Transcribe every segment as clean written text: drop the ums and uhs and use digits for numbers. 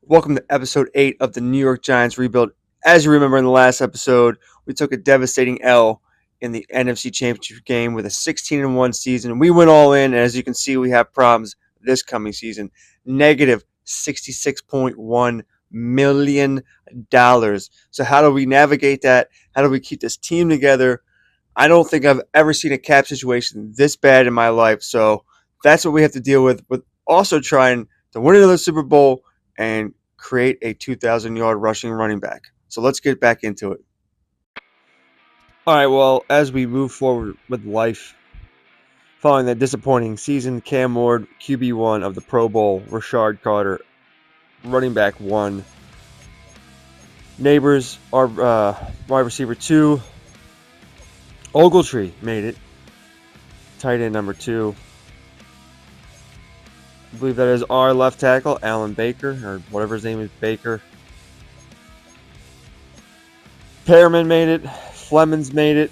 Welcome to episode 8 of the New York Giants rebuild. As you remember in the last episode, we took a devastating L in the NFC Championship game with a 16-1 season. We went all in, and as you can see, we have problems this coming season. Negative $66.1 million. So how do we navigate that? How do we keep this team together? I don't think I've ever seen a cap situation this bad in my life. So that's what we have to deal with also trying to win another Super Bowl and create a 2,000-yard rushing running back. So let's get back into it. All right, well, as we move forward with life, following that disappointing season, Cam Ward, QB1 of the Pro Bowl, Rashard Carter, running back 1. Neighbors, our wide receiver 2. Ogletree made it, tight end number 2. I believe that is our left tackle, Alan Baker, or whatever his name is, Baker. Pearman made it. Flemings made it.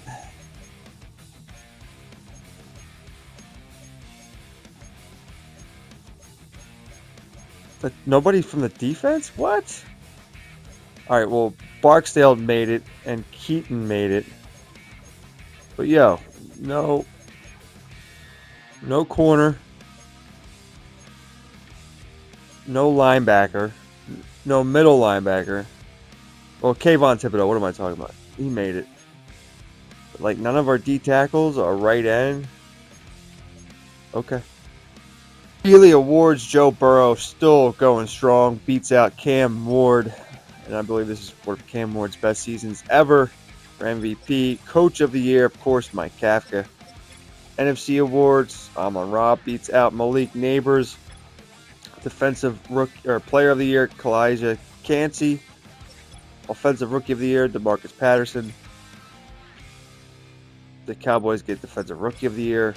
But nobody from the defense? What? All right, well, Barksdale made it, and Keaton made it. But, no corner. No linebacker. No middle linebacker. Well, Kayvon Thibodeau, what am I talking about? He made it. But, like, none of our D tackles are right end. Okay. Healy Awards, Joe Burrow still going strong. Beats out Cam Ward. And I believe this is one of Cam Ward's best seasons ever for MVP. Coach of the Year, of course, Mike Kafka. NFC Awards, Amon-Ra beats out Malik Neighbors. Defensive Rookie or Player of the Year, Kalijah Cansey. Offensive Rookie of the Year, DeMarcus Patterson. The Cowboys get Defensive Rookie of the Year.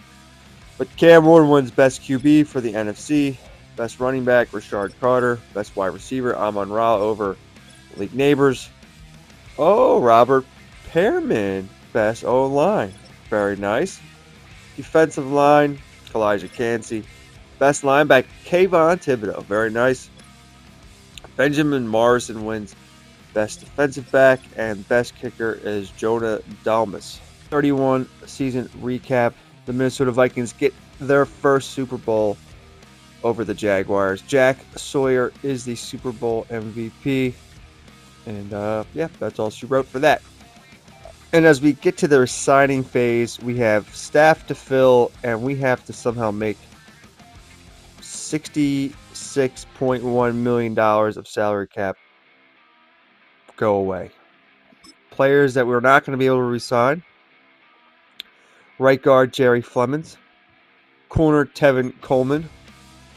But Cam Ward wins Best QB for the NFC. Best running back, Rashard Carter. Best wide receiver, Amon-Ra over Malik Neighbors. Oh, Robert Pearman, Best O-line. Very nice. Defensive line, Kalijah Cansey. Best linebacker, Kayvon Thibodeau. Very nice. Benjamin Morrison wins Best defensive back, and best kicker is Jonah Dalmas. 31 season recap. The Minnesota Vikings get their first Super Bowl over the Jaguars. Jack Sawyer is the Super Bowl MVP. And that's all she wrote for that. And as we get to the signing phase, we have staff to fill, and we have to somehow make $66.1 million of salary cap go away. Players that we're not going to be able to re-sign. Right guard, Jerry Flemings. Corner, Tevin Coleman.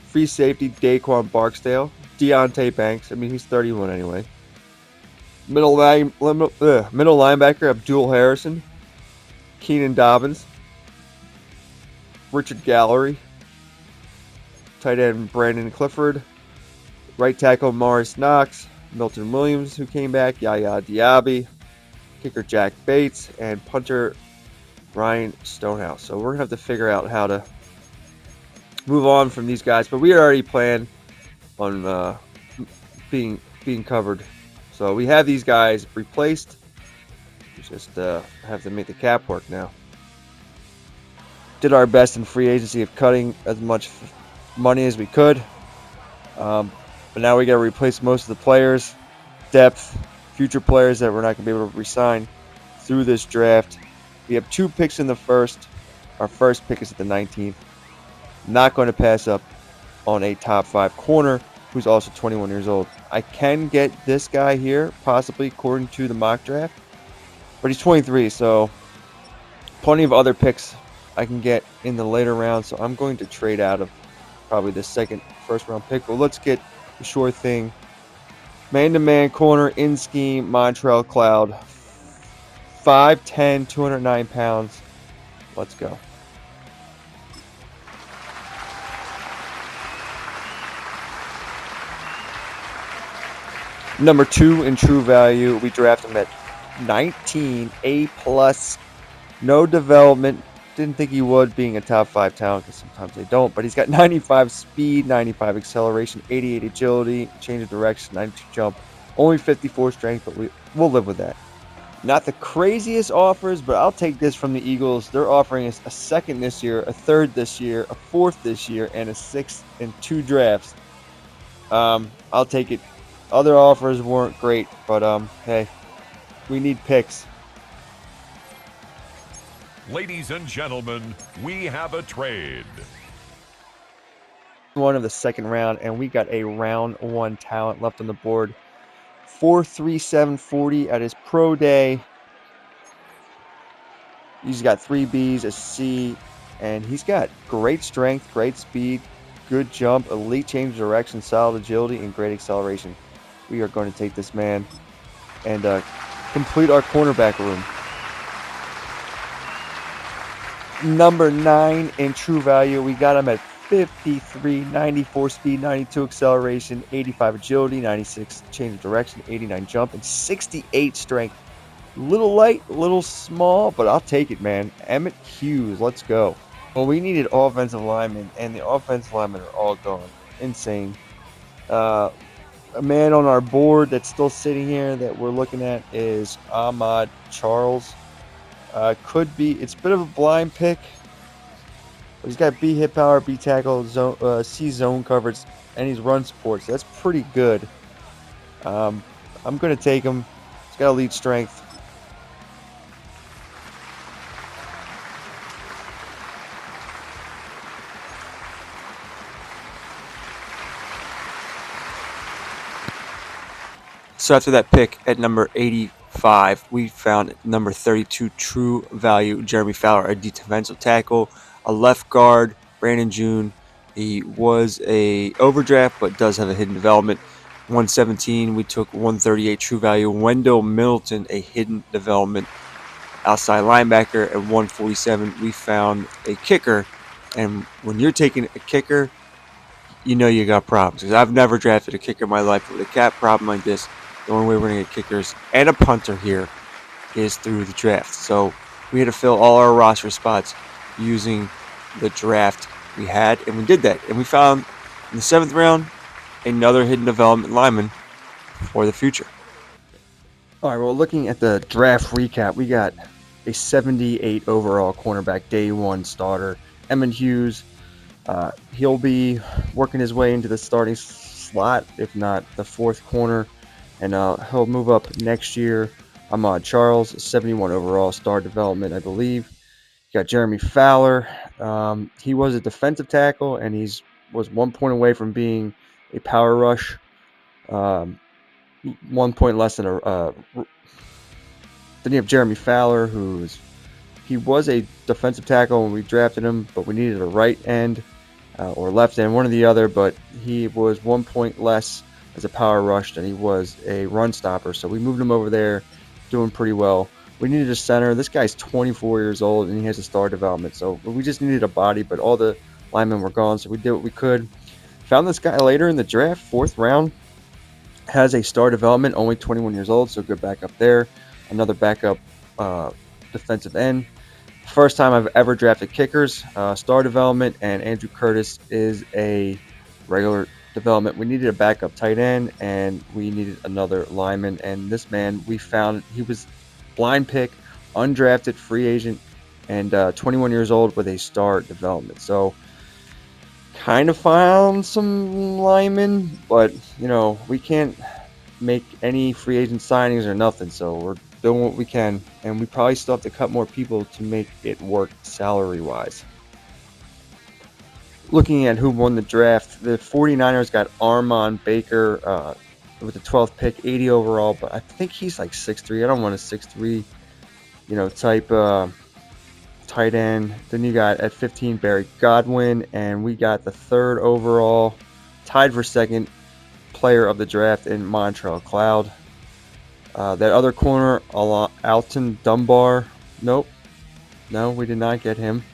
Free safety, Daquan Barksdale. Deontay Banks. I mean, he's 31 anyway. Middle linebacker, Abdul Harrison. Keenan Dobbins. Richard Gallery. Tight end, Brandon Clifford. Right tackle, Morris Knox. Milton Williams, who came back. Yaya Diaby. Kicker, Jack Bates. And punter, Ryan Stonehouse. So we're going to have to figure out how to move on from these guys. But we already planned on being covered. So we have these guys replaced. We just have to make the cap work now. Did our best in free agency of cutting as much money as we could. But now we got to replace most of the players. Depth, future players that we're not going to be able to re-sign through this draft. We have 2 picks in the first. Our first pick is at the 19th. Not going to pass up on a top 5 corner who's also 21 years old. I can get this guy here, possibly, according to the mock draft. But he's 23, so plenty of other picks I can get in the later rounds. So I'm going to trade out of probably the first-round pick. But let's get the sure thing. Man-to-man corner, in-scheme, Montrell Cloud. 5'10", 209 pounds. Let's go. Number 2 in true value. We draft him at 19, A+. No development. Didn't think he would, being a top 5 talent, because sometimes they don't. But he's got 95 speed, 95 acceleration, 88 agility, change of direction, 92 jump, only 54 strength, but we'll live with that. Not the craziest offers, but I'll take this from the Eagles. They're offering us a second this year, a third this year, a fourth this year, and a sixth in 2 drafts. I'll take it. Other offers weren't great, but hey, we need picks. Ladies and gentlemen, we have a trade. One of the second round, and we got a round 1 talent left on the board. 4.3740 at his pro day. He's got 3 Bs, a C, and he's got great strength, great speed, good jump, elite change of direction, solid agility, and great acceleration. We are going to take this man and complete our cornerback room. Number 9 in true value, we got him at 53, 94 speed, 92 acceleration, 85 agility, 96 change of direction, 89 jump, and 68 strength. Little light, little small, but I'll take it, man. Emmett Hughes, let's go. Well, we needed offensive linemen, and the offensive linemen are all gone. Insane. A man on our board that's still sitting here that we're looking at is Ahmad Charles. Could be, it's a bit of a blind pick. But he's got B hit power, B tackle, zone, C zone coverage, and he's run support. So that's pretty good. I'm going to take him. He's got elite strength. So after that pick at number 85, we found number 32 true value, Jeremy Fowler, a defensive tackle, a left guard, Brandon June. He was a overdraft, but does have a hidden development. 117, we took 138 true value, Wendell Middleton, a hidden development outside linebacker. At 147, we found a kicker. And when you're taking a kicker, you know you got problems. Because I've never drafted a kicker in my life. With a cap problem like this, the only way we're going to get kickers and a punter here is through the draft. So we had to fill all our roster spots using the draft we had, and we did that. And we found in the 7th round another hidden development lineman for the future. All right, well, looking at the draft recap, we got a 78 overall cornerback, day 1 starter, Emmett Hughes. He'll be working his way into the starting slot, if not the 4th corner, and he'll move up next year. Ahmad Charles, 71 overall, star development, I believe. You got Jeremy Fowler. He was a defensive tackle, and was 1 point away from being a power rush. 1 point less than a. Then you have Jeremy Fowler, he was a defensive tackle when we drafted him, but we needed a right end or left end, one or the other. But he was 1 point less as a power rush than he was a run stopper, so we moved him over there, doing pretty well. We needed a center. This guy's 24 years old, and he has a star development, so we just needed a body, but all the linemen were gone, so we did what we could. Found this guy later in the draft, 4th round, has a star development, only 21 years old, so good backup there. Another backup defensive end. First time I've ever drafted kickers, star development, and Andrew Curtis is a regular development. We needed a backup tight end, and we needed another lineman, and this man, we found, he was blind pick, undrafted free agent, and 21 years old with a star development. So kind of found some linemen, but we can't make any free agent signings or nothing, so we're doing what we can, and we probably still have to cut more people to make it work salary wise. Looking at who won the draft, the 49ers got Armon Baker with the 12th pick, 80 overall, but I think he's like 6'3". I don't want a 6'3", type tight end. Then you got at 15 Barry Godwin, and we got the 3rd overall, tied for 2nd player of the draft in Montrell Cloud. That other corner, Alton Dunbar. Nope. No, we did not get him.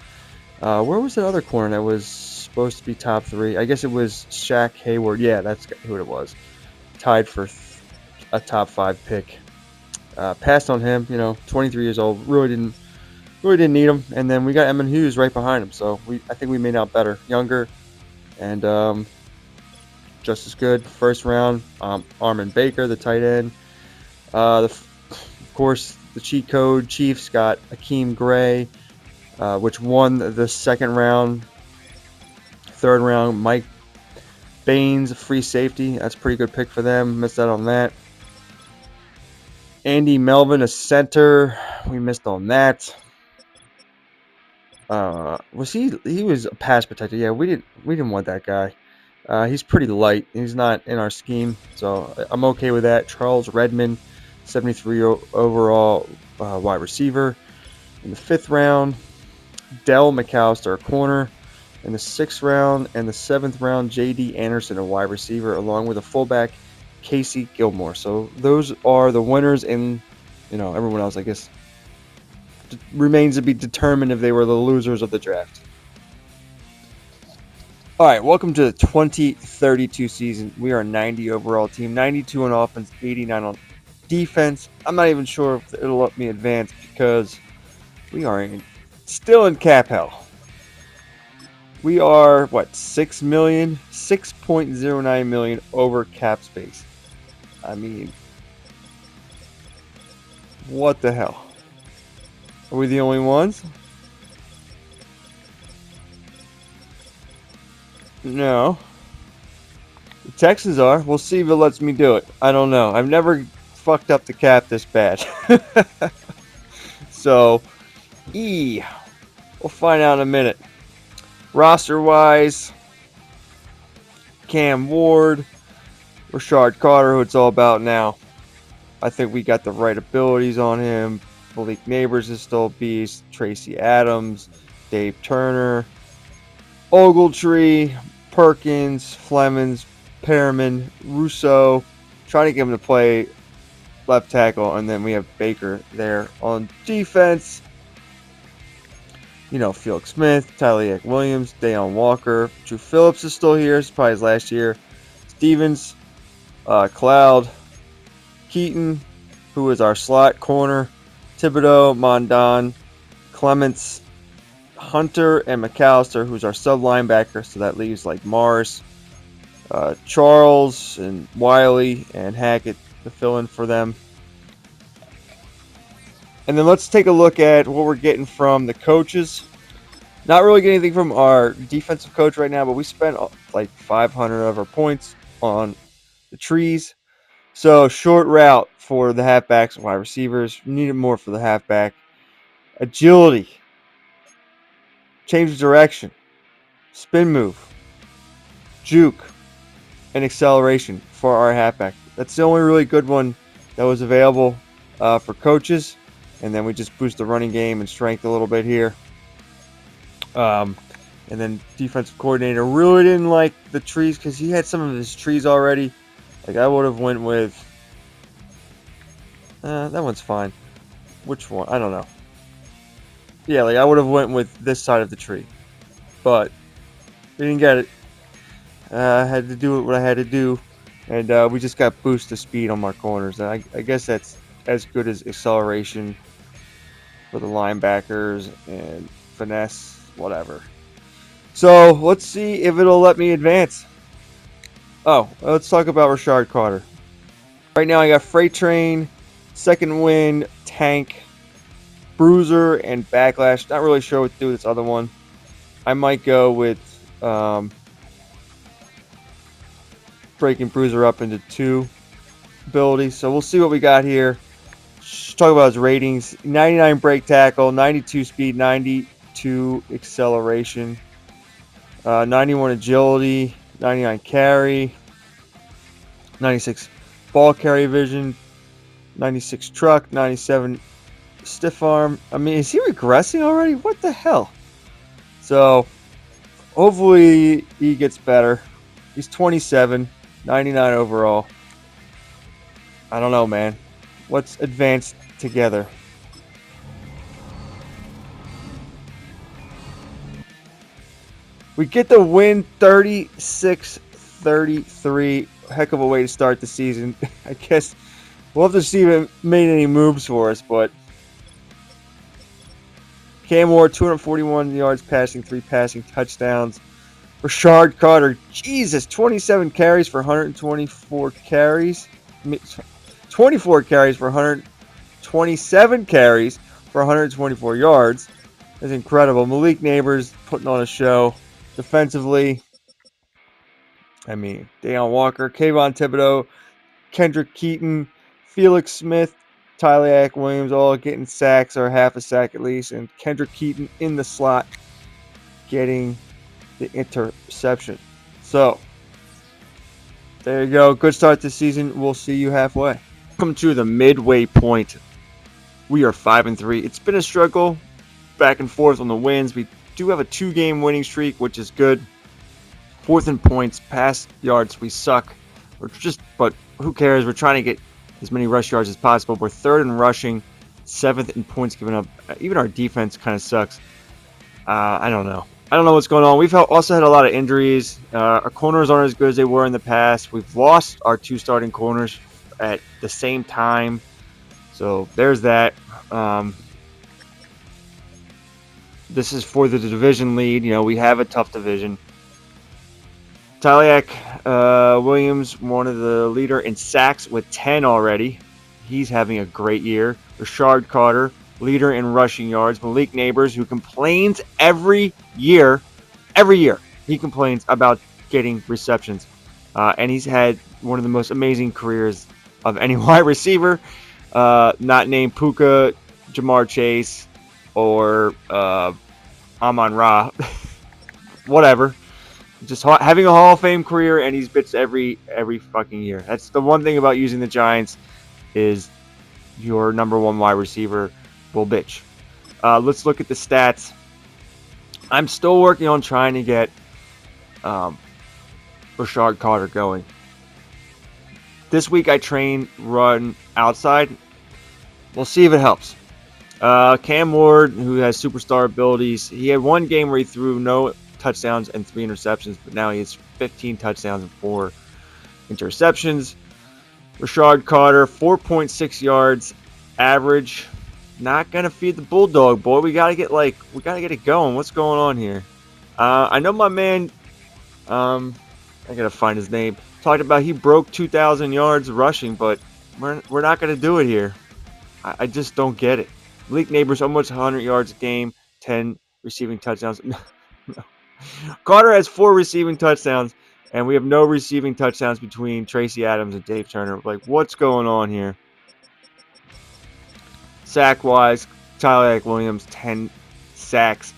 Where was that other corner that was supposed to be top 3? I guess it was Shaq Hayward. Yeah, that's who it was. Tied for a top 5 pick. Passed on him, 23 years old. Really didn't really didn't need him. And then we got Emin Hughes right behind him, so I think we made out better, younger, and just as good. First round, Armin Baker, the tight end. Of course, the cheat code Chiefs got Akeem Gray, which won the second round. Third round, Mike Baines, free safety. That's a pretty good pick for them. Missed out on that. Andy Melvin, a center. We missed on that. Was he was a pass protector? Yeah, we didn't want that guy. He's pretty light. He's not in our scheme, so I'm okay with that. Charles Redmond, 73 overall wide receiver. In the 5th round, Dell McAllister, a corner. In the 6th round and the 7th round, J.D. Anderson, a wide receiver, along with a fullback, Casey Gilmore. So those are the winners, and everyone else, I guess, remains to be determined if they were the losers of the draft. All right, welcome to the 2032 season. We are a 90 overall team, 92 on offense, 89 on defense. I'm not even sure if it'll let me advance because we are still in cap hell. We are, 6 million? 6.09 million over cap space. I mean, what the hell? Are we the only ones? No. The Texans are. We'll see if it lets me do it. I don't know. I've never fucked up the cap this bad. So, we'll find out in a minute. Roster-wise, Cam Ward, Rashard Carter, who it's all about now. I think we got the right abilities on him. Malik Neighbors is still a beast. Tracy Adams, Dave Turner, Ogletree, Perkins, Flemings, Perriman, Russo. Trying to get him to play left tackle, and then we have Baker there on defense. Felix Smith, Tyleek Williams, Dayon Walker, Drew Phillips is still here. It's probably his last year. Stevens, Cloud, Keaton, who is our slot corner, Thibodeau, Mondon, Clements, Hunter, and McAllister, who's our sub linebacker. So that leaves like Morris, Charles, and Wiley, and Hackett to fill in for them. And then let's take a look at what we're getting from the coaches. Not really getting anything from our defensive coach right now, but we spent like 500 of our points on the trees. So short route for the halfbacks and wide receivers. We needed more for the halfback. Agility. Change of direction. Spin move. Juke. And acceleration for our halfback. That's the only really good one that was available for coaches. And then we just boost the running game and strength a little bit here. And then defensive coordinator really didn't like the trees because he had some of his trees already. Like I would have went with that one's fine. Which one? I don't know. Yeah, like I would have went with this side of the tree, but we didn't get it. I had to do what I had to do, and we just got boost of speed on our corners. And I guess that's as good as acceleration for the linebackers and finesse, whatever. So let's see if it'll let me advance. Oh, let's talk about Rashard Carter. Right now I got Freight Train, Second Wind, Tank, Bruiser, and Backlash. Not really sure what to do with this other one. I might go with breaking Bruiser up into 2 abilities. So we'll see what we got here. Let's talk about his ratings. 99 break tackle, 92 speed, 92 acceleration, 91 agility, 99 carry, 96 ball carry vision, 96 truck, 97 stiff arm. I mean, is he regressing already? What the hell? So hopefully he gets better. He's 27, 99 overall. I don't know, man. Let's advance together. We get the win 36-33. Heck of a way to start the season. I guess we'll have to see if it made any moves for us, but Cam Ward, 241 yards passing, 3 passing touchdowns. Rashard Carter, Jesus, 27 carries for 124 carries. 24 carries for 127 carries for 124 yards. That's incredible. Malik Neighbors putting on a show. Defensively, Deion Walker, Kayvon Thibodeau, Kendrick Keaton, Felix Smith, Tyleak Williams all getting sacks or half a sack at least, and Kendrick Keaton in the slot getting the interception. So, there you go. Good start to the season. We'll see you halfway. Welcome to the midway point. We are 5-3. It's been a struggle back and forth on the wins. We do have a 2-game winning streak, which is good. 4th in points, pass yards, we suck. But who cares? We're trying to get as many rush yards as possible. We're 3rd in rushing, 7th in points given up. Even our defense kind of sucks. I don't know. I don't know what's going on. We've also had a lot of injuries. Our corners aren't as good as they were in the past. We've lost our 2 starting corners at the same time. So there's that. This is for the division lead. We have a tough division. Tyleak Williams, one of the leader in sacks with 10 already. He's having a great year. Rashard Carter, leader in rushing yards. Malik Neighbors, who complains every year. He complains about getting receptions. And he's had one of the most amazing careers of any wide receiver. Not named Puka, Jamar Chase, or Amon-Ra. Whatever. Just having a Hall of Fame career, and he's bitched every fucking year. That's the one thing about using the Giants is your number 1 wide receiver will bitch. Let's look at the stats. I'm still working on trying to get Rashard Carter going. This week I run outside. We'll see if it helps. Cam Ward, who has superstar abilities, he had 1 game where he threw no touchdowns and 3 interceptions, but now he has 15 touchdowns and 4 interceptions. Rashard Carter, 4.6 yards average. Not gonna feed the bulldog, boy. We gotta get it going. What's going on here? I know my man. I gotta find his name. Talked about he broke 2,000 yards rushing, but we're not gonna do it here. I just don't get it. Malik Neighbors almost 100 yards a game, 10 receiving touchdowns. No. Carter has 4 receiving touchdowns, and we have no receiving touchdowns between Tracy Adams and Dave Turner. What's going on here? Sack-wise, Tyleak Williams, 10 sacks.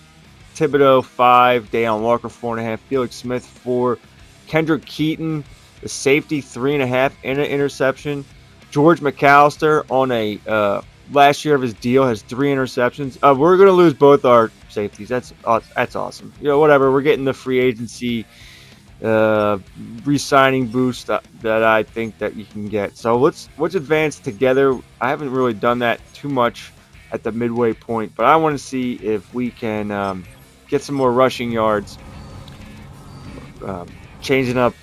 Thibodeau, 5. Deion Walker, 4.5. Felix Smith, 4. Kendrick Keaton, the safety, 3.5 and an interception. George McAllister on a last year of his deal has 3 interceptions. We're going to lose both our safeties. That's awesome. Whatever. We're getting the free agency re-signing boost that I think that you can get. So let's advance together. I haven't really done that too much at the midway point, but I want to see if we can get some more rushing yards, changing up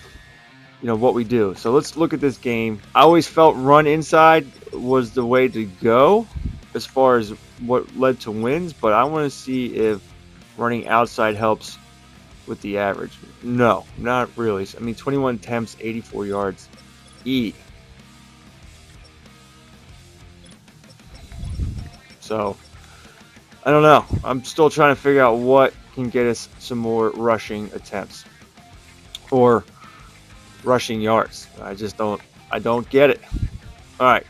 what we do. So let's look at this game. I always felt run inside was the way to go as far as what led to wins, but I want to see if running outside helps with the average. No, not really. 21 attempts, 84 yards. So I don't know. I'm still trying to figure out what can get us some more rushing attempts or rushing yards. I don't get it. All right.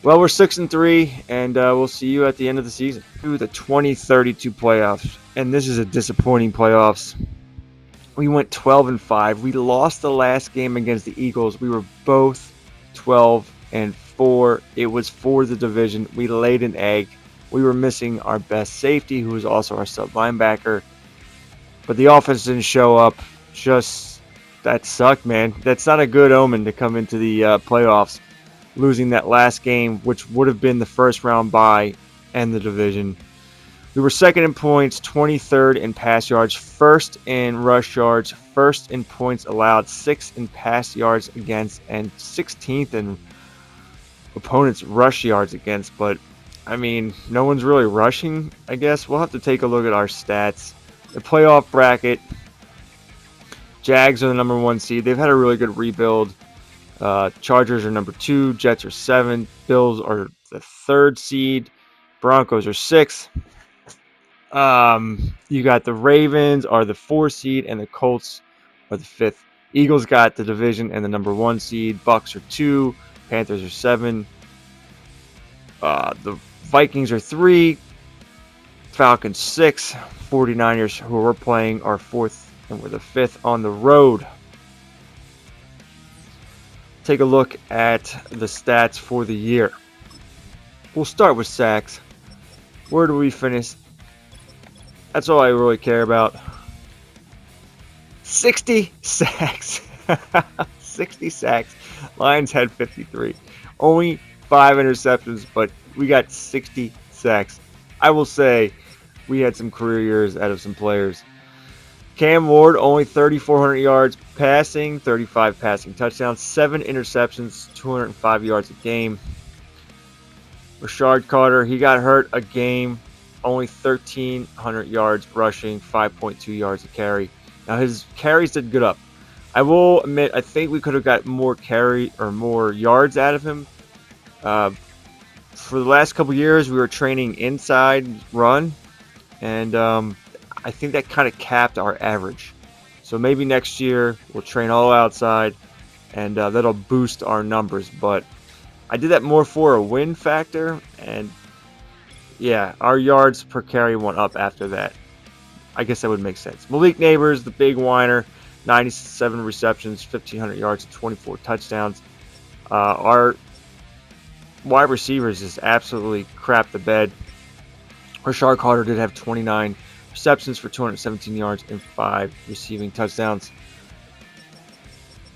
Well, we're 6-3, and we'll see you at the end of the season. To the 2032 playoffs, and this is a disappointing playoffs. We went 12-5. We lost the last game against the Eagles. We were both 12-4. It was for the division. We laid an egg. We were missing our best safety, who was also our sub linebacker, but the offense didn't show up. That sucked, man. That's not a good omen to come into the playoffs, losing that last game, which would have been the first round bye and the division. We were 2nd in points, 23rd in pass yards, 1st in rush yards, 1st in points allowed, 6th in pass yards against, and 16th in opponents' rush yards against. But I mean, no one's really rushing, I guess. We'll have to take a look at our stats. The playoff bracket, Jags are the number 1 seed. They've had a really good rebuild. Chargers are number 2. Jets are 7. Bills are the 3rd seed. Broncos are 6. You got the Ravens are the 4 seed, and the Colts are the 5th. Eagles got the division and the number 1 seed. Bucks are 2. Panthers are 7. The Vikings are 3. Falcons 6. 49ers, who we're playing, are 4th, and we're the 5th on the road. Take a look at the stats for the year. We'll start with sacks. Where do we finish? That's all I really care about. 60 sacks. 60 sacks. Lions had 53. Only 5 interceptions, but we got 60 sacks. I will say we had some career years out of some players. Cam Ward, only 3,400 yards passing, 35 passing touchdowns, 7 interceptions, 205 yards a game. Rashard Carter, he got hurt a game, only 1,300 yards rushing, 5.2 yards a carry. Now his carries did good up. I will admit, I think we could have got more carry or more yards out of him. For the last couple years, we were training inside run, and I think that kind of capped our average. So maybe next year we'll train all outside, and that'll boost our numbers. But I did that more for a win factor, and yeah, our yards per carry went up after that. I guess that would make sense. Malik Neighbors, the big whiner, 97 receptions, 1,500 yards, and 24 touchdowns. Our wide receivers just absolutely crap the bed. Rashard Carter did have 29 receptions for 217 yards and 5 receiving touchdowns.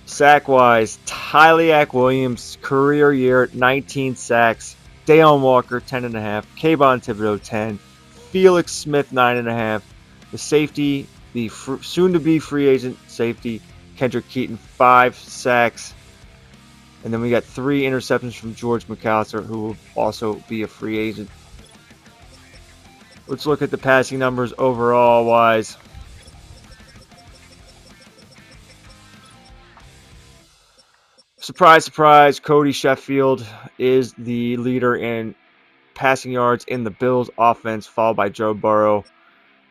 Sack-wise, Tyleak Williams, career year, 19 sacks. Dayon Walker, 10.5. Kayvon Thibodeau, 10. Felix Smith, 9.5. The safety, the soon-to-be free agent safety, Kendrick Keaton, 5 sacks. And then we got 3 interceptions from George McAllister, who will also be a free agent. Let's look at the passing numbers overall-wise. Surprise, surprise, Cody Sheffield is the leader in passing yards in the Bills offense, followed by Joe Burrow,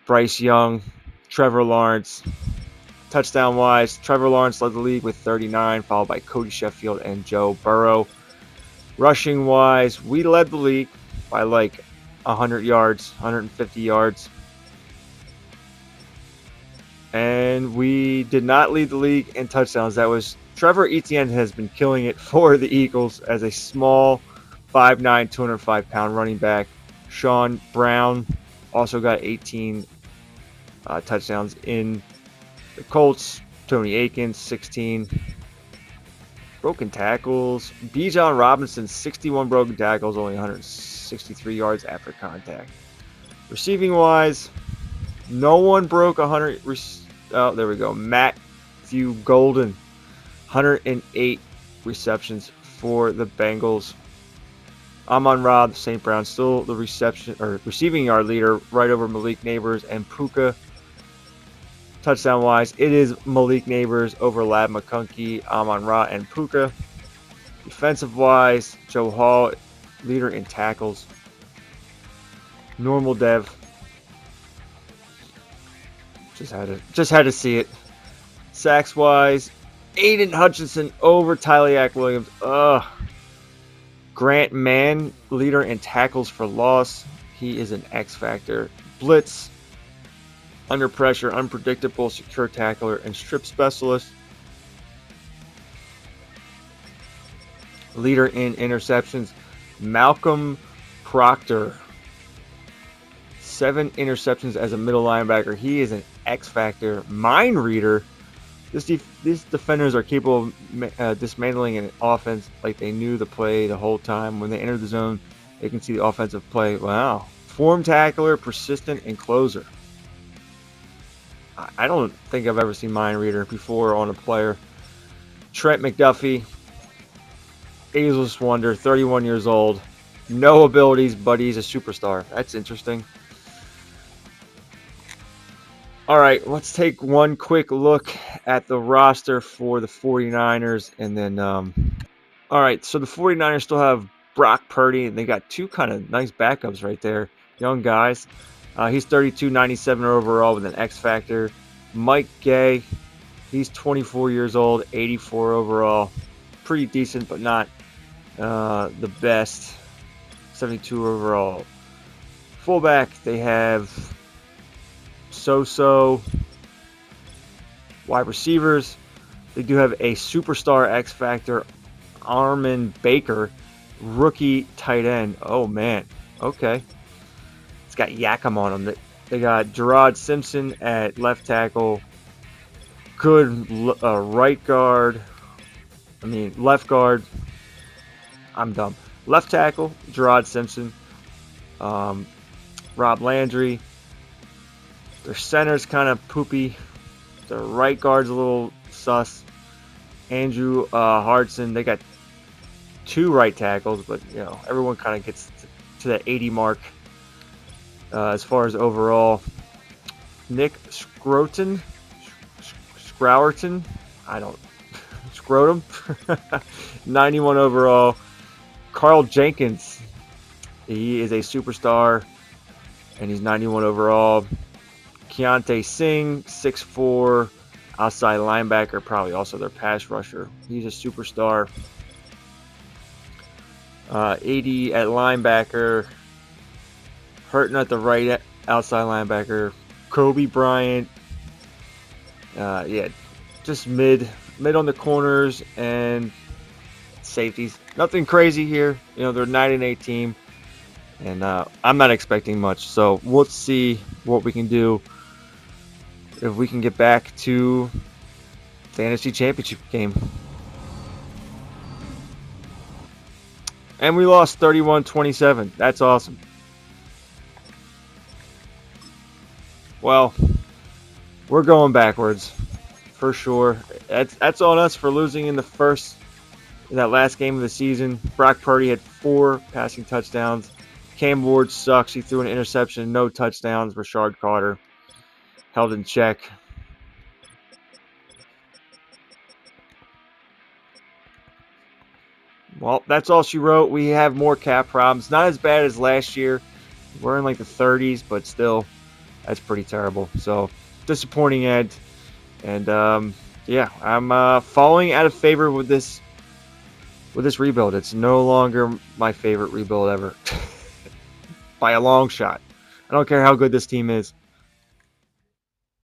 Bryce Young, Trevor Lawrence. Touchdown-wise, Trevor Lawrence led the league with 39, followed by Cody Sheffield and Joe Burrow. Rushing-wise, we led the league by like 100 yards, 150 yards. And we did not lead the league in touchdowns. That was Trevor Etienne has been killing it for the Eagles as a small 5'9", 205-pound running back. Sean Brown also got 18 touchdowns in the Colts. Tony Akins, 16. Broken tackles. Bijan Robinson, 61 broken tackles, only 163 yards after contact. Receiving-wise, no one broke 100. Oh, there we go. Matthew Golden, 108 receptions for the Bengals. Amon-Ra, the St. Brown, still the receiving yard leader, right over Malik Neighbors and Puka. Touchdown-wise, it is Malik Neighbors over Lab McConkey, Amon-Ra, and Puka. Defensive-wise, Joe Hall, leader in tackles. Normal dev. Just had to see it. Sacks-wise, Aiden Hutchinson over Tyleak Williams. Grant Mann, leader in tackles for loss. He is an X factor. Blitz, under pressure, unpredictable, secure tackler, and strip specialist. Leader in interceptions, Malcolm Proctor. 7 interceptions as a middle linebacker. He is an X factor. Mind reader. These defenders are capable of dismantling an offense like they knew the play the whole time. When they enter the zone, they can see the offensive play. Wow. Form tackler, persistent, and closer. I don't think I've ever seen mind reader before on a player. Trent McDuffie, ageless wonder, 31 years old. No abilities, but he's a superstar. That's interesting. All right, let's take one quick look at the roster for the 49ers. And then, all right, so the 49ers still have Brock Purdy, and they got two kind of nice backups right there, young guys. He's 32, 97 overall with an X Factor. Mike Gay, he's 24 years old, 84 overall. Pretty decent, but not the best. 72 overall. Fullback, they have So-So. Wide receivers, they do have a superstar X Factor, Armin Baker, rookie tight end. Oh, man. Okay. It's got Yakima on them. They got Gerard Simpson at left tackle. Good right guard. Left guard. I'm dumb. Left tackle, Gerard Simpson. Rob Landry. Their center's kind of poopy. Their right guard's a little sus. Andrew Hardson. They got two right tackles, but everyone kind of gets to the 80 mark as far as overall. Nick Scrourton, Scrotum, 91 overall. Carl Jenkins, he is a superstar, and he's 91 overall. Keontae Singh, 6'4", outside linebacker, probably also their pass rusher. He's a superstar. 80 at linebacker. Hurting at the right outside linebacker. Kobe Bryant. Just mid on the corners and safeties. Nothing crazy here. They're a 9-8 team, and I'm not expecting much. So we'll see what we can do if we can get back to the NFC Championship game. And we lost 31-27. That's awesome. Well, we're going backwards for sure. That's on us for losing in that last game of the season. Brock Purdy had 4 passing touchdowns. Cam Ward sucks. He threw an interception, no touchdowns. Rashard Carter held in check. Well, that's all she wrote. We have more cap problems. Not as bad as last year. We're in like the 30s, but still, that's pretty terrible. So, disappointing, Ed. And I'm falling out of favor with this rebuild. It's no longer my favorite rebuild ever. By a long shot. I don't care how good this team is.